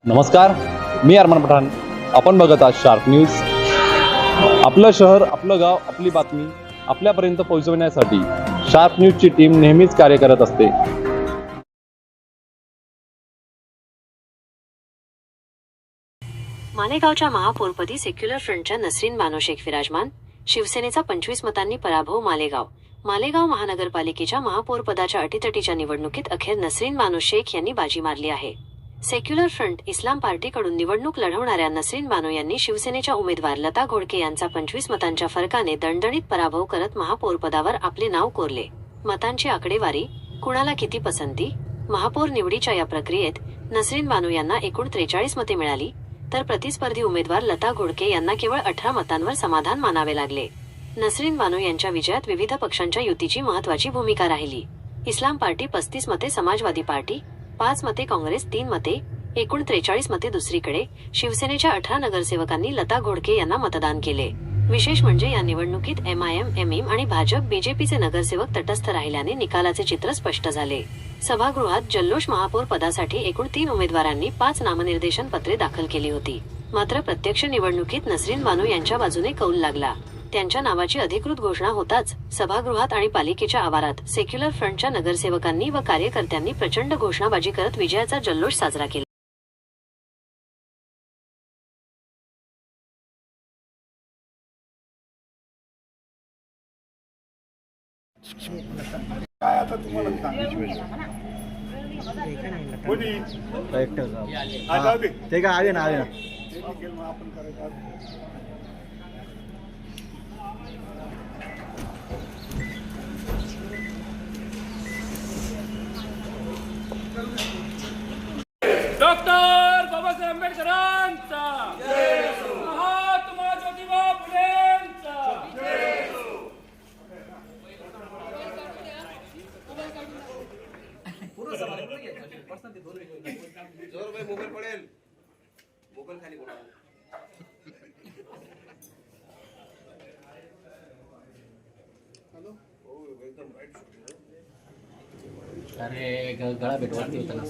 नमस्कार, मी अरमान पठाण. आपण बघत आहात शार्प न्यूज. आपलं शहर, आपलं गाव, आपली बातमी आपल्यापर्यंत पोहोचवण्यासाठी शार्प न्यूजची टीम नेहमीच कार्य करत असते. मालेगावच्या महापौरपदी सेक्युलर फ्रंटच्या नसरीन बानो शेख विराजमान. शिवसेनेचा 25 मतांनी पराभव. मालेगाव महानगरपालिकेच्या महापौरपदाच्या अटीतटीच्या निवडणुकीत अखेर नसरीन बानो शेख यांनी बाजी मारली आहे. सेक्युलर फ्रंट इस्लाम पार्टीकडून निवडणूक लढवणाऱ्या नसरीन बानो यांनी शिवसेनेच्या उमेदवार लता घोडके यांचा 25 मतांच्या फरकाने दणदणीत पराभव करत महापौरपदावर आपले नाव कोरले. मतांची आकडेवारी, कुणाला किती पसंती. महापौर निवडीच्या या प्रक्रियेत नसरीन बानो यांना एकूण 43 मते मिळाली, तर प्रतिस्पर्धी उमेदवार लता घोडके यांना केवळ 18 मतांवर समाधान मानावे लागले. नसरीन बानो यांच्या विजयात विविध पक्षांच्या युतीची महत्त्वाची भूमिका राहिली. इस्लाम पार्टी 35 मते, समाजवादी पार्टी 5 मते, काँग्रेस 3 मते, एकूण 43 मते. दुसरीकडे शिवसेनेच्या 18 नगरसेवकांनी लता घोडके यांना मतदान केले. विशेष म्हणजे या निवडणुकीत MIM, MM आणि भाजप BJPचे नगरसेवक तटस्थ राहिल्याने निकालाचे चित्र स्पष्ट झाले. सभागृहात जल्लोष. महापौर पदासाठी एकूण 3 उमेदवारांनी 5 नामनिर्देशन पत्रे दाखल केली होती. मात्र प्रत्यक्ष निवडणुकीत नसरीन बानो यांच्या बाजूने कौल लागला. त्यांच्या नावाची अधिकृत घोषणा होताच सभागृहात आणि पालिकेच्या आवारात सेक्युलर फ्रंटच्या नगरसेवकांनी व कार्यकर्त्यांनी प्रचंड घोषणाबाजी करत विजयाचा जल्लोष साजरा केला. काय आता तुम्हाला ते काय आवे ना आपण करायचं. डॉक्टर बाबासाहेब आंबेडकरांचा, महात्मा ज्योतिबा फुलेंचा. मोबाईल पडेल, मोबाईल खाली बोला. अरे गळा भेटवाटी होता ना.